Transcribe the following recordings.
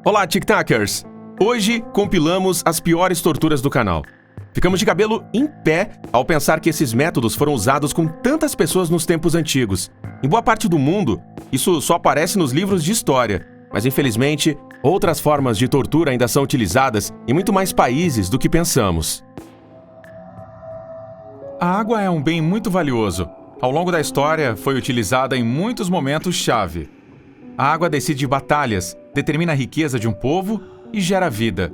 Olá, TikTokers! Hoje compilamos as piores torturas do canal. Ficamos de cabelo em pé ao pensar que esses métodos foram usados com tantas pessoas nos tempos antigos. Em boa parte do mundo, isso só aparece nos livros de história, mas infelizmente, outras formas de tortura ainda são utilizadas em muito mais países do que pensamos. A água é um bem muito valioso. Ao longo da história, foi utilizada em muitos momentos-chave. A água decide batalhas, determina a riqueza de um povo e gera vida.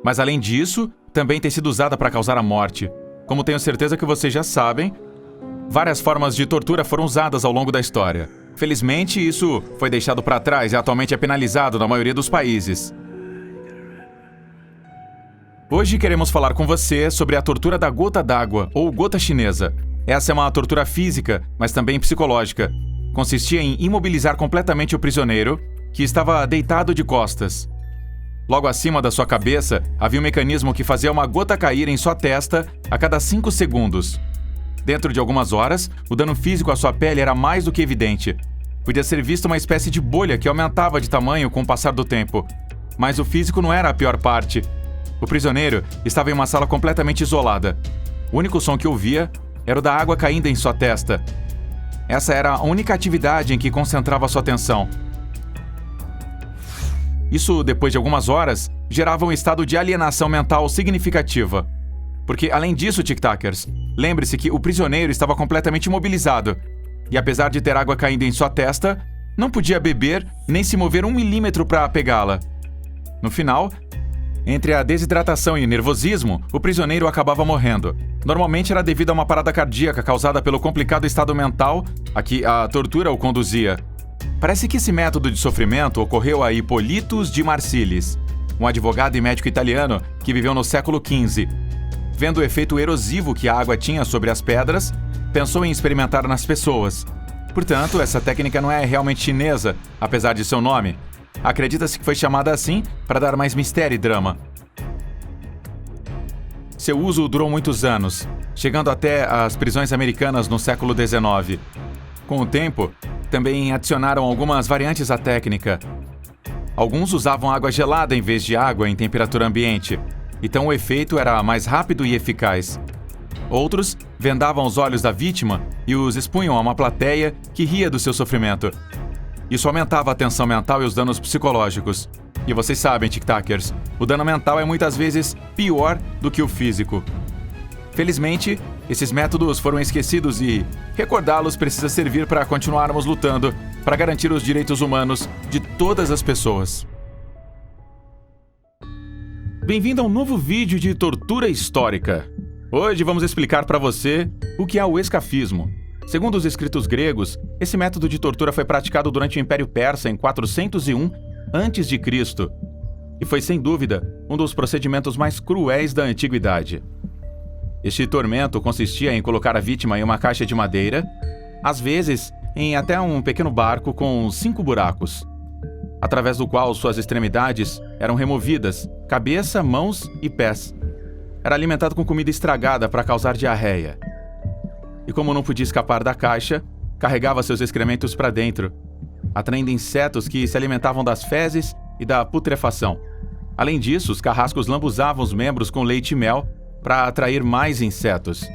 Mas além disso, também tem sido usada para causar a morte. Como tenho certeza que vocês já sabem, várias formas de tortura foram usadas ao longo da história. Felizmente, isso foi deixado para trás e atualmente é penalizado na maioria dos países. Hoje queremos falar com você sobre a tortura da gota d'água, ou gota chinesa. Essa é uma tortura física, mas também psicológica. Consistia em imobilizar completamente o prisioneiro, que estava deitado de costas. Logo acima da sua cabeça, havia um mecanismo que fazia uma gota cair em sua testa a cada 5 segundos. Dentro de algumas horas, o dano físico à sua pele era mais do que evidente. Podia ser visto uma espécie de bolha que aumentava de tamanho com o passar do tempo. Mas o físico não era a pior parte. O prisioneiro estava em uma sala completamente isolada. O único som que ouvia era o da água caindo em sua testa. Essa era a única atividade em que concentrava sua atenção. Isso, depois de algumas horas, gerava um estado de alienação mental significativa. Porque, além disso, TikTokers, lembre-se que o prisioneiro estava completamente imobilizado. E apesar de ter água caindo em sua testa, não podia beber nem se mover 1 milímetro para pegá-la. No final, entre a desidratação e o nervosismo, o prisioneiro acabava morrendo. Normalmente era devido a uma parada cardíaca causada pelo complicado estado mental a que a tortura o conduzia. Parece que esse método de sofrimento ocorreu a Hippolytus de Marsilis, um advogado e médico italiano que viveu no século XV. Vendo o efeito erosivo que a água tinha sobre as pedras, pensou em experimentar nas pessoas. Portanto, essa técnica não é realmente chinesa, apesar de seu nome. Acredita-se que foi chamada assim para dar mais mistério e drama. Seu uso durou muitos anos, chegando até as prisões americanas no século XIX. Com o tempo, também adicionaram algumas variantes à técnica. Alguns usavam água gelada em vez de água em temperatura ambiente, então o efeito era mais rápido e eficaz. Outros vendavam os olhos da vítima e os expunham a uma plateia que ria do seu sofrimento. Isso aumentava a tensão mental e os danos psicológicos. E vocês sabem, TikTokers, o dano mental é muitas vezes pior do que o físico. Felizmente, esses métodos foram esquecidos e recordá-los precisa servir para continuarmos lutando para garantir os direitos humanos de todas as pessoas. Bem-vindo a um novo vídeo de tortura histórica. Hoje vamos explicar para você o que é o escafismo. Segundo os escritos gregos, esse método de tortura foi praticado durante o Império Persa em 401 a.C. e foi, sem dúvida, um dos procedimentos mais cruéis da antiguidade. Este tormento consistia em colocar a vítima em uma caixa de madeira, às vezes em até um pequeno barco com 5 buracos, através do qual suas extremidades eram removidas, cabeça, mãos e pés. Era alimentado com comida estragada para causar diarreia. E como não podia escapar da caixa, carregava seus excrementos para dentro, atraindo insetos que se alimentavam das fezes e da putrefação. Além disso, os carrascos lambuzavam os membros com leite e mel para atrair mais insetos.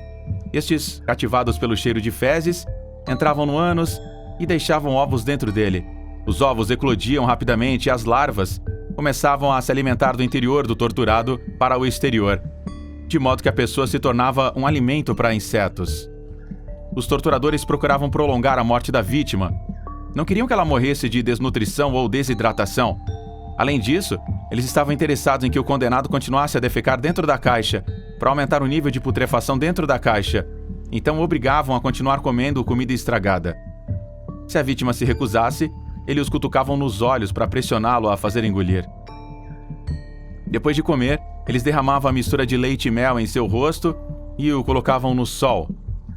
Estes, cativados pelo cheiro de fezes, entravam no ânus e deixavam ovos dentro dele. Os ovos eclodiam rapidamente e as larvas começavam a se alimentar do interior do torturado para o exterior, de modo que a pessoa se tornava um alimento para insetos. Os torturadores procuravam prolongar a morte da vítima. Não queriam que ela morresse de desnutrição ou desidratação. Além disso, eles estavam interessados em que o condenado continuasse a defecar dentro da caixa, para aumentar o nível de putrefação dentro da caixa. Então obrigavam a continuar comendo comida estragada. Se a vítima se recusasse, eles os cutucavam nos olhos para pressioná-lo a fazer engolir. Depois de comer, eles derramavam a mistura de leite e mel em seu rosto e o colocavam no sol.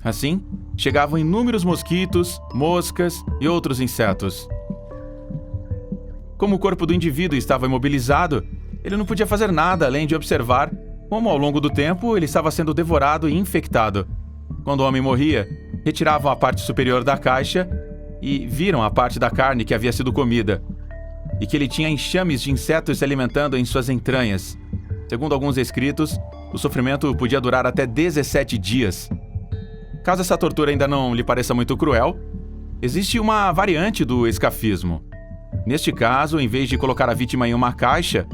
Assim, chegavam inúmeros mosquitos, moscas e outros insetos. Como o corpo do indivíduo estava imobilizado, ele não podia fazer nada além de observar como, ao longo do tempo, ele estava sendo devorado e infectado. Quando o homem morria, retiravam a parte superior da caixa e viram a parte da carne que havia sido comida. e que ele tinha enxames de insetos se alimentando em suas entranhas. Segundo alguns escritos, o sofrimento podia durar até 17 dias. Caso essa tortura ainda não lhe pareça muito cruel, existe uma variante do escafismo. Neste caso, em vez de colocar a vítima em uma caixa,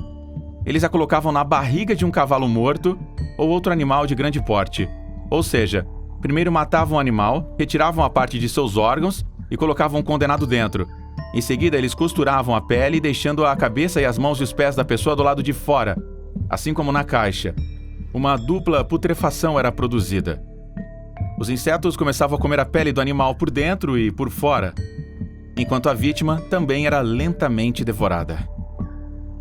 eles a colocavam na barriga de um cavalo morto ou outro animal de grande porte. Ou seja, primeiro matavam o animal, retiravam a parte de seus órgãos e colocavam o condenado dentro. Em seguida, eles costuravam a pele, deixando a cabeça e as mãos e os pés da pessoa do lado de fora, assim como na caixa. Uma dupla putrefação era produzida. Os insetos começavam a comer a pele do animal por dentro e por fora, enquanto a vítima também era lentamente devorada.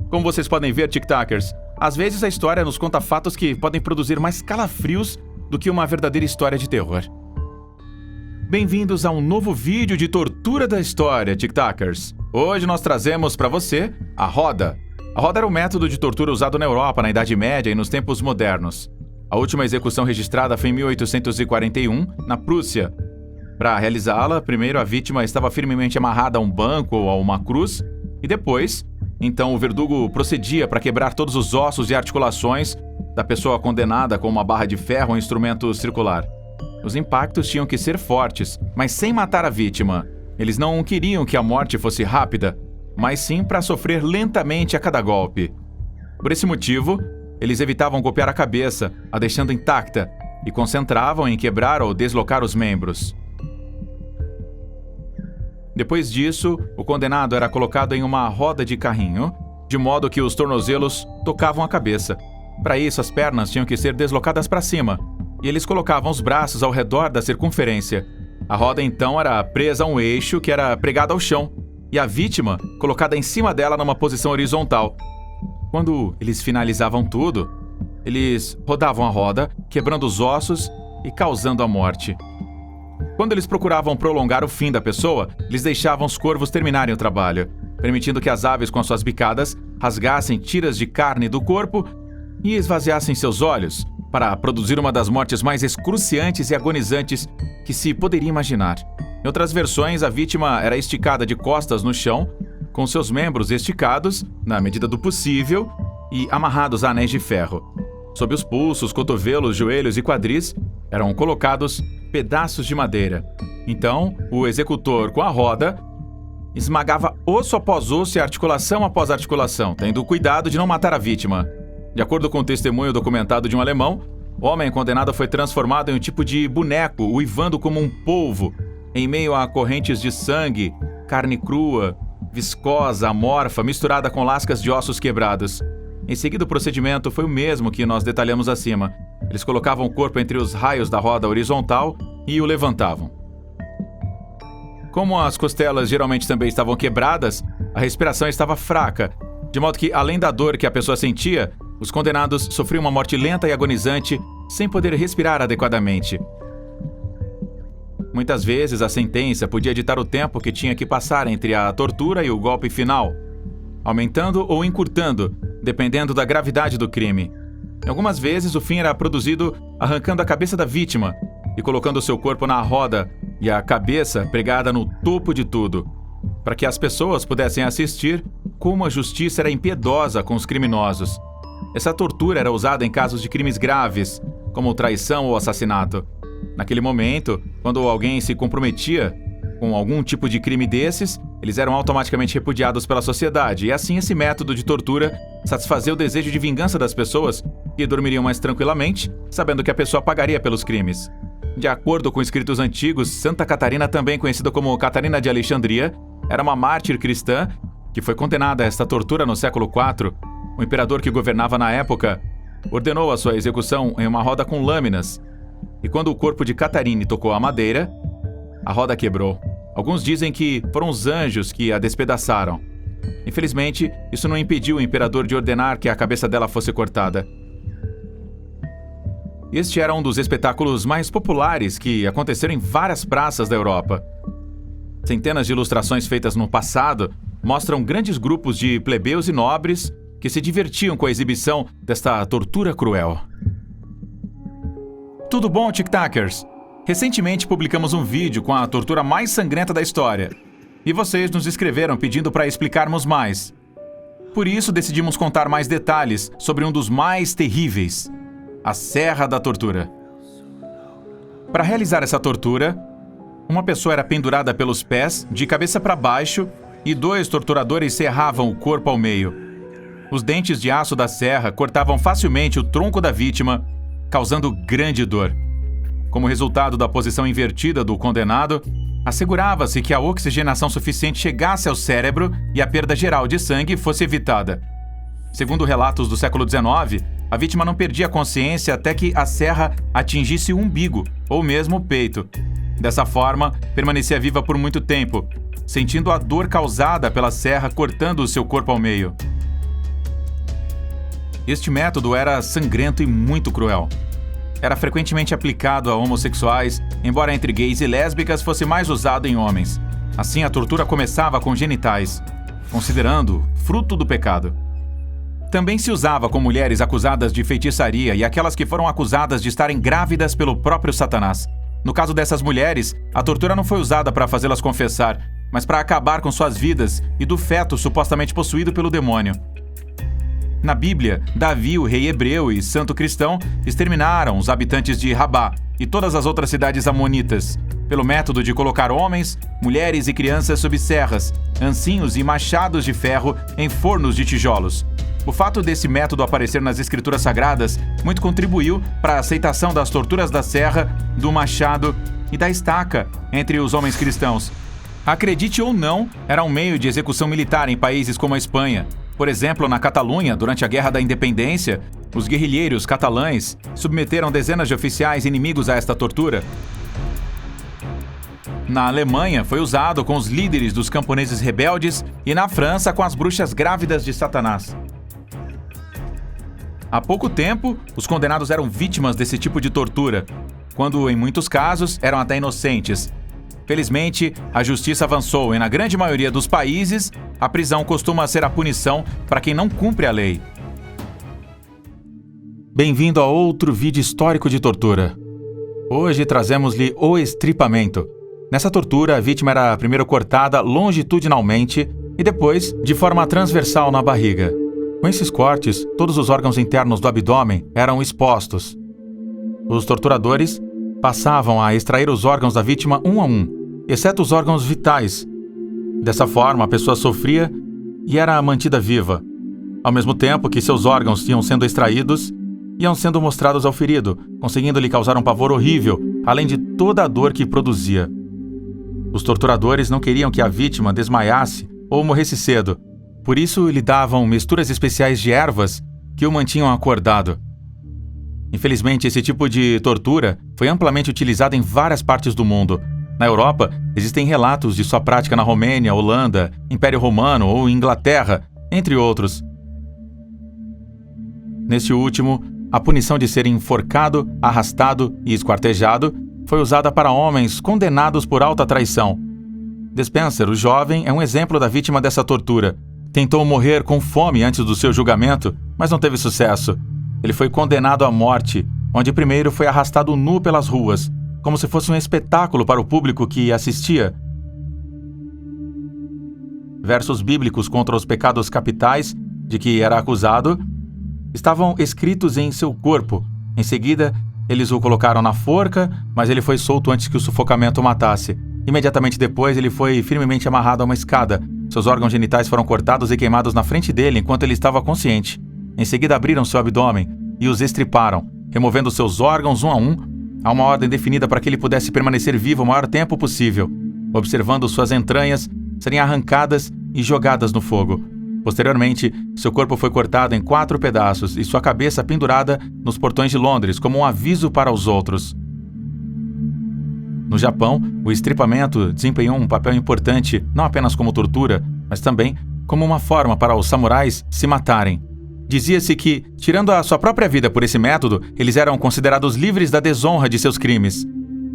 Como vocês podem ver, Tic-Tacers, às vezes a história nos conta fatos que podem produzir mais calafrios do que uma verdadeira história de terror. Bem-vindos a um novo vídeo de tortura da história, Tic-Tacers. Hoje nós trazemos para você a roda. A roda era um método de tortura usado na Europa na Idade Média e nos tempos modernos. A última execução registrada foi em 1841, na Prússia. Para realizá-la, primeiro a vítima estava firmemente amarrada a um banco ou a uma cruz, e depois, então o verdugo procedia para quebrar todos os ossos e articulações da pessoa condenada com uma barra de ferro ou instrumento circular. Os impactos tinham que ser fortes, mas sem matar a vítima. Eles não queriam que a morte fosse rápida, mas sim para sofrer lentamente a cada golpe. Por esse motivo, eles evitavam golpear a cabeça, a deixando intacta, e concentravam em quebrar ou deslocar os membros. Depois disso, o condenado era colocado em uma roda de carrinho, de modo que os tornozelos tocavam a cabeça. Para isso, as pernas tinham que ser deslocadas para cima, e eles colocavam os braços ao redor da circunferência. A roda então era presa a um eixo que era pregado ao chão, e a vítima colocada em cima dela numa posição horizontal. Quando eles finalizavam tudo, eles rodavam a roda, quebrando os ossos e causando a morte. Quando eles procuravam prolongar o fim da pessoa, eles deixavam os corvos terminarem o trabalho, permitindo que as aves com as suas bicadas rasgassem tiras de carne do corpo e esvaziassem seus olhos, para produzir uma das mortes mais excruciantes e agonizantes que se poderia imaginar. Em outras versões, a vítima era esticada de costas no chão, com seus membros esticados, na medida do possível, e amarrados a anéis de ferro. Sob os pulsos, cotovelos, joelhos e quadris, eram colocados pedaços de madeira. Então, o executor, com a roda, esmagava osso após osso e articulação após articulação, tendo cuidado de não matar a vítima. De acordo com o testemunho documentado de um alemão, o homem condenado foi transformado em um tipo de boneco, uivando como um polvo, em meio a correntes de sangue, carne crua, viscosa, amorfa, misturada com lascas de ossos quebrados. Em seguida, o procedimento foi o mesmo que nós detalhamos acima. Eles colocavam o corpo entre os raios da roda horizontal e o levantavam. Como as costelas geralmente também estavam quebradas, a respiração estava fraca, de modo que, além da dor que a pessoa sentia, os condenados sofriam uma morte lenta e agonizante, sem poder respirar adequadamente. Muitas vezes, a sentença podia ditar o tempo que tinha que passar entre a tortura e o golpe final, aumentando ou encurtando, dependendo da gravidade do crime. Algumas vezes, o fim era produzido arrancando a cabeça da vítima e colocando seu corpo na roda e a cabeça pregada no topo de tudo, para que as pessoas pudessem assistir como a justiça era impiedosa com os criminosos. Essa tortura era usada em casos de crimes graves, como traição ou assassinato. Naquele momento, quando alguém se comprometia com algum tipo de crime desses, eles eram automaticamente repudiados pela sociedade, e assim esse método de tortura satisfazia o desejo de vingança das pessoas, que dormiriam mais tranquilamente, sabendo que a pessoa pagaria pelos crimes. De acordo com escritos antigos, Santa Catarina, também conhecida como Catarina de Alexandria, era uma mártir cristã que foi condenada a esta tortura no século IV. O imperador que governava na época ordenou a sua execução em uma roda com lâminas, e quando o corpo de Catarine tocou a madeira, a roda quebrou. Alguns dizem que foram os anjos que a despedaçaram. Infelizmente, isso não impediu o imperador de ordenar que a cabeça dela fosse cortada. Este era um dos espetáculos mais populares que aconteceram em várias praças da Europa. Centenas de ilustrações feitas no passado mostram grandes grupos de plebeus e nobres que se divertiam com a exibição desta tortura cruel. Tudo bom, Tic-Tacers? Recentemente publicamos um vídeo com a tortura mais sangrenta da história, e vocês nos escreveram pedindo para explicarmos mais. Por isso, decidimos contar mais detalhes sobre um dos mais terríveis: a Serra da Tortura. Para realizar essa tortura, uma pessoa era pendurada pelos pés, de cabeça para baixo, e 2 torturadores serravam o corpo ao meio. Os dentes de aço da serra cortavam facilmente o tronco da vítima, causando grande dor. Como resultado da posição invertida do condenado, assegurava-se que a oxigenação suficiente chegasse ao cérebro e a perda geral de sangue fosse evitada. Segundo relatos do século XIX, a vítima não perdia a consciência até que a serra atingisse o umbigo, ou mesmo o peito. Dessa forma, permanecia viva por muito tempo, sentindo a dor causada pela serra cortando o seu corpo ao meio. Este método era sangrento e muito cruel. Era frequentemente aplicado a homossexuais, embora entre gays e lésbicas fosse mais usado em homens. Assim, a tortura começava com genitais, considerando fruto do pecado. Também se usava com mulheres acusadas de feitiçaria e aquelas que foram acusadas de estarem grávidas pelo próprio Satanás. No caso dessas mulheres, a tortura não foi usada para fazê-las confessar, mas para acabar com suas vidas e do feto supostamente possuído pelo demônio. Na Bíblia, Davi, o rei hebreu e santo cristão, exterminaram os habitantes de Rabá e todas as outras cidades amonitas, pelo método de colocar homens, mulheres e crianças sob serras, ancinhos e machados de ferro em fornos de tijolos. O fato desse método aparecer nas escrituras sagradas muito contribuiu para a aceitação das torturas da serra, do machado e da estaca entre os homens cristãos. Acredite ou não, era um meio de execução militar em países como a Espanha. Por exemplo, na Catalunha, durante a Guerra da Independência, os guerrilheiros catalães submeteram dezenas de oficiais inimigos a esta tortura. Na Alemanha, foi usado com os líderes dos camponeses rebeldes e na França com as bruxas grávidas de Satanás. Há pouco tempo, os condenados eram vítimas desse tipo de tortura, quando, em muitos casos, eram até inocentes. Felizmente, a justiça avançou e, na grande maioria dos países, a prisão costuma ser a punição para quem não cumpre a lei. Bem-vindo a outro vídeo histórico de tortura. Hoje trazemos-lhe o estripamento. Nessa tortura, a vítima era primeiro cortada longitudinalmente e depois de forma transversal na barriga. Com esses cortes, todos os órgãos internos do abdômen eram expostos. Os torturadores passavam a extrair os órgãos da vítima um a um, exceto os órgãos vitais. Dessa forma, a pessoa sofria e era mantida viva. Ao mesmo tempo que seus órgãos iam sendo extraídos, iam sendo mostrados ao ferido, conseguindo lhe causar um pavor horrível, além de toda a dor que produzia. Os torturadores não queriam que a vítima desmaiasse ou morresse cedo. Por isso, lhe davam misturas especiais de ervas que o mantinham acordado. Infelizmente, esse tipo de tortura foi amplamente utilizado em várias partes do mundo. Na Europa, existem relatos de sua prática na Romênia, Holanda, Império Romano ou Inglaterra, entre outros. Neste último, a punição de ser enforcado, arrastado e esquartejado foi usada para homens condenados por alta traição. Despenser, o jovem, é um exemplo da vítima dessa tortura. Tentou morrer com fome antes do seu julgamento, mas não teve sucesso. Ele foi condenado à morte, onde primeiro foi arrastado nu pelas ruas, como se fosse um espetáculo para o público que assistia. Versos bíblicos contra os pecados capitais de que era acusado estavam escritos em seu corpo. Em seguida, eles o colocaram na forca, mas ele foi solto antes que o sufocamento o matasse. Imediatamente depois, ele foi firmemente amarrado a uma escada. Seus órgãos genitais foram cortados e queimados na frente dele enquanto ele estava consciente. Em seguida, abriram seu abdômen e os estriparam, removendo seus órgãos um a um, a uma ordem definida para que ele pudesse permanecer vivo o maior tempo possível, observando suas entranhas serem arrancadas e jogadas no fogo. Posteriormente, seu corpo foi cortado em 4 pedaços e sua cabeça pendurada nos portões de Londres como um aviso para os outros. No Japão, o estripamento desempenhou um papel importante não apenas como tortura, mas também como uma forma para os samurais se matarem. Dizia-se que, tirando a sua própria vida por esse método, eles eram considerados livres da desonra de seus crimes.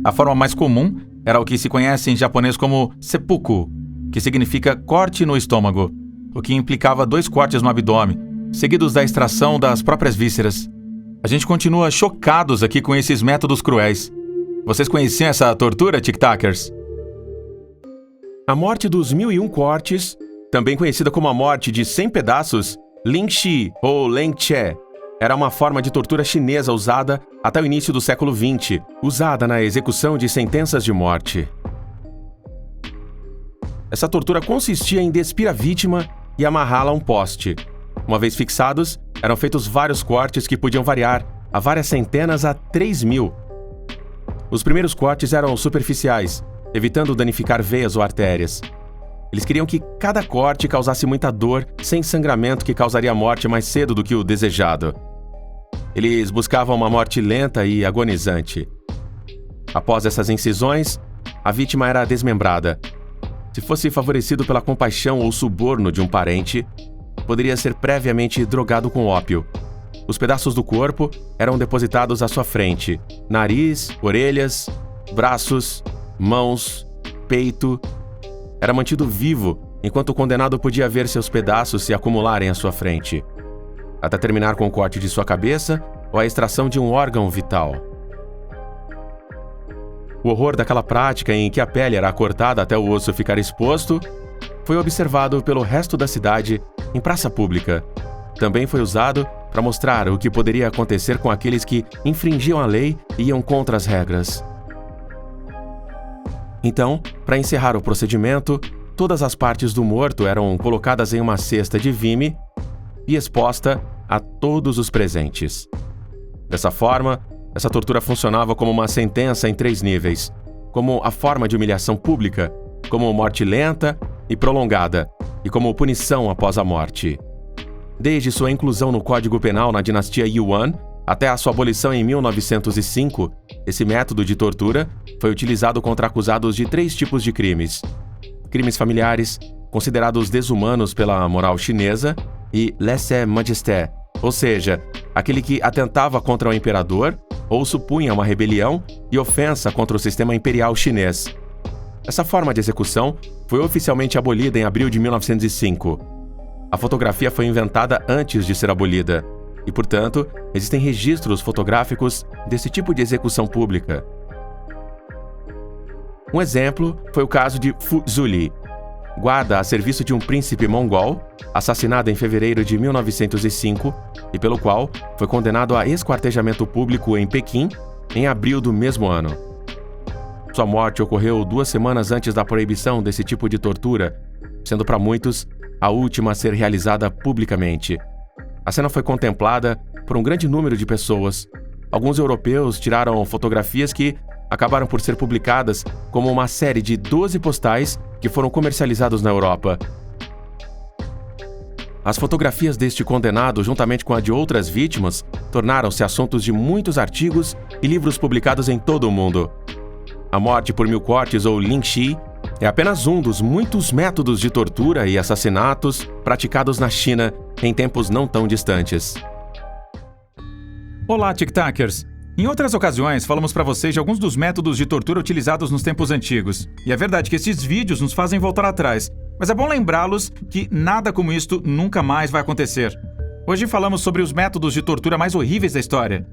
A forma mais comum era o que se conhece em japonês como seppuku, que significa corte no estômago, o que implicava 2 cortes no abdômen, seguidos da extração das próprias vísceras. A gente continua chocados aqui com esses métodos cruéis. Vocês conheciam essa tortura, tic-tacers? A morte dos 1001 cortes Também conhecida como a morte de 100 pedaços, Lingxi ou Lengche era uma forma de tortura chinesa usada até o início do século XX, usada na execução de sentenças de morte. Essa tortura consistia em despir a vítima e amarrá-la a um poste. Uma vez fixados, eram feitos vários cortes que podiam variar a várias centenas a 3.000. Os primeiros cortes eram superficiais, evitando danificar veias ou artérias. Eles queriam que cada corte causasse muita dor, sem sangramento que causaria a morte mais cedo do que o desejado. Eles buscavam uma morte lenta e agonizante. Após essas incisões, a vítima era desmembrada. Se fosse favorecido pela compaixão ou suborno de um parente, poderia ser previamente drogado com ópio. Os pedaços do corpo eram depositados à sua frente: nariz, orelhas, braços, mãos, peito. Era mantido vivo enquanto o condenado podia ver seus pedaços se acumularem à sua frente, até terminar com o corte de sua cabeça ou a extração de um órgão vital. O horror daquela prática em que a pele era cortada até o osso ficar exposto foi observado pelo resto da cidade em praça pública. Também foi usado para mostrar o que poderia acontecer com aqueles que infringiam a lei e iam contra as regras. Então, para encerrar o procedimento, todas as partes do morto eram colocadas em uma cesta de vime e exposta a todos os presentes. Dessa forma, essa tortura funcionava como uma sentença em 3 níveis, como a forma de humilhação pública, como morte lenta e prolongada, e como punição após a morte. Desde sua inclusão no Código Penal na dinastia Yuan até a sua abolição em 1905, esse método de tortura foi utilizado contra acusados de 3 tipos de crimes: crimes familiares, considerados desumanos pela moral chinesa, e lèse-majesté, ou seja, aquele que atentava contra o imperador ou supunha uma rebelião e ofensa contra o sistema imperial chinês. Essa forma de execução foi oficialmente abolida em abril de 1905. A fotografia foi inventada antes de ser abolida, e, portanto, existem registros fotográficos desse tipo de execução pública. Um exemplo foi o caso de Fu Zuli, guarda a serviço de um príncipe mongol, assassinado em fevereiro de 1905 e pelo qual foi condenado a esquartejamento público em Pequim em abril do mesmo ano. Sua morte ocorreu 2 semanas antes da proibição desse tipo de tortura, sendo para muitos a última a ser realizada publicamente. A cena foi contemplada por um grande número de pessoas. Alguns europeus tiraram fotografias que acabaram por ser publicadas como uma série de 12 postais que foram comercializados na Europa. As fotografias deste condenado, juntamente com a de outras vítimas, tornaram-se assuntos de muitos artigos e livros publicados em todo o mundo. A morte por 1000 cortes, ou Lingxi, é apenas um dos muitos métodos de tortura e assassinatos praticados na China em tempos não tão distantes. Olá, Tic-Tacers! Em outras ocasiões, falamos para vocês de alguns dos métodos de tortura utilizados nos tempos antigos. E é verdade que esses vídeos nos fazem voltar atrás, mas é bom lembrá-los que nada como isto nunca mais vai acontecer. Hoje falamos sobre os métodos de tortura mais horríveis da história.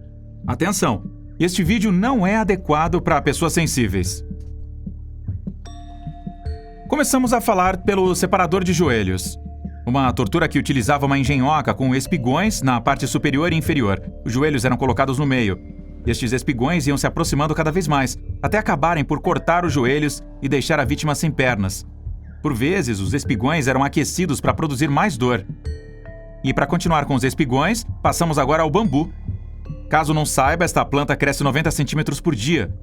Atenção! Este vídeo não é adequado para pessoas sensíveis. Começamos a falar pelo separador de joelhos. Uma tortura que utilizava uma engenhoca com espigões na parte superior e inferior. Os joelhos eram colocados no meio. Estes espigões iam se aproximando cada vez mais, até acabarem por cortar os joelhos e deixar a vítima sem pernas. Por vezes, os espigões eram aquecidos para produzir mais dor. E para continuar com os espigões, passamos agora ao bambu. Caso não saiba, esta planta cresce 90 centímetros por dia.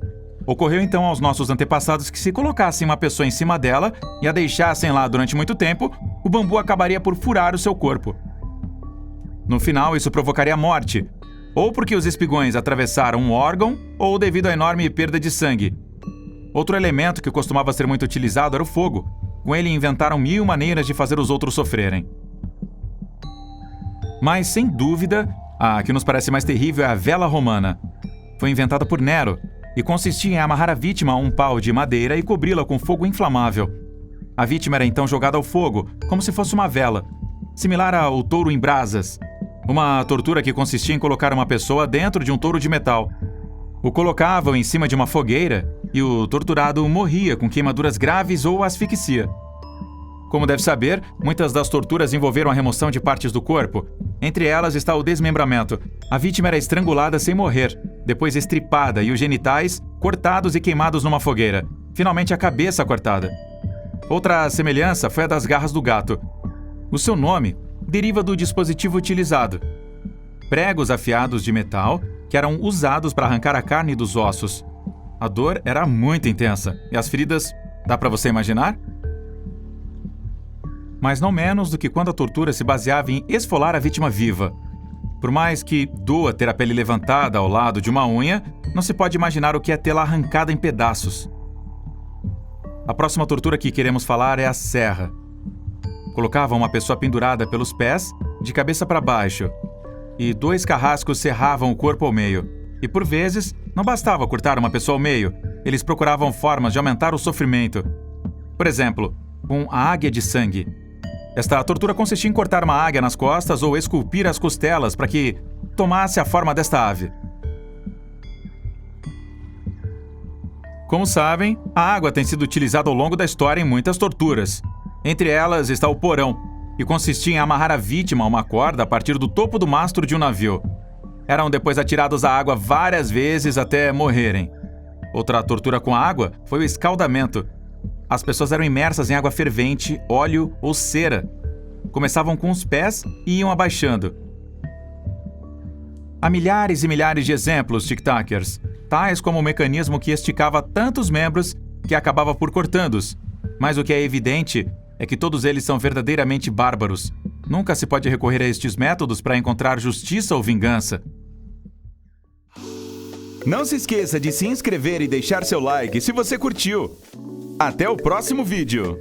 Ocorreu então aos nossos antepassados que, se colocassem uma pessoa em cima dela e a deixassem lá durante muito tempo, o bambu acabaria por furar o seu corpo. No final, isso provocaria a morte, ou porque os espigões atravessaram um órgão, ou devido à enorme perda de sangue. Outro elemento que costumava ser muito utilizado era o fogo. Com ele inventaram 1000 maneiras de fazer os outros sofrerem. Mas, sem dúvida, a que nos parece mais terrível é a vela romana. Foi inventada por Nero e consistia em amarrar a vítima a um pau de madeira e cobri-la com fogo inflamável. A vítima era então jogada ao fogo, como se fosse uma vela, similar ao touro em brasas. Uma tortura que consistia em colocar uma pessoa dentro de um touro de metal. O colocavam em cima de uma fogueira e o torturado morria com queimaduras graves ou asfixia. Como deve saber, muitas das torturas envolveram a remoção de partes do corpo. Entre elas está o desmembramento. A vítima era estrangulada sem morrer, depois estripada e os genitais cortados e queimados numa fogueira. Finalmente a cabeça cortada. Outra semelhança foi a das garras do gato. O seu nome deriva do dispositivo utilizado. Pregos afiados de metal que eram usados para arrancar a carne dos ossos. A dor era muito intensa e as feridas, dá para você imaginar? Mas não menos do que quando a tortura se baseava em esfolar a vítima viva. Por mais que doa ter a pele levantada ao lado de uma unha, não se pode imaginar o que é tê-la arrancada em pedaços. A próxima tortura que queremos falar é a serra. Colocavam uma pessoa pendurada pelos pés, de cabeça para baixo, e 2 carrascos serravam o corpo ao meio. E por vezes, não bastava cortar uma pessoa ao meio, eles procuravam formas de aumentar o sofrimento. Por exemplo, com a águia de sangue. Esta tortura consistia em cortar uma águia nas costas ou esculpir as costelas para que tomasse a forma desta ave. Como sabem, a água tem sido utilizada ao longo da história em muitas torturas. Entre elas está o porão, que consistia em amarrar a vítima a uma corda a partir do topo do mastro de um navio. Eram depois atirados à água várias vezes até morrerem. Outra tortura com água foi o escaldamento. As pessoas eram imersas em água fervente, óleo ou cera. Começavam com os pés e iam abaixando. Há milhares e milhares de exemplos, tic-tacers, tais como o mecanismo que esticava tantos membros que acabava por cortando-os. Mas o que é evidente é que todos eles são verdadeiramente bárbaros. Nunca se pode recorrer a estes métodos para encontrar justiça ou vingança. Não se esqueça de se inscrever e deixar seu like se você curtiu. Até o próximo vídeo!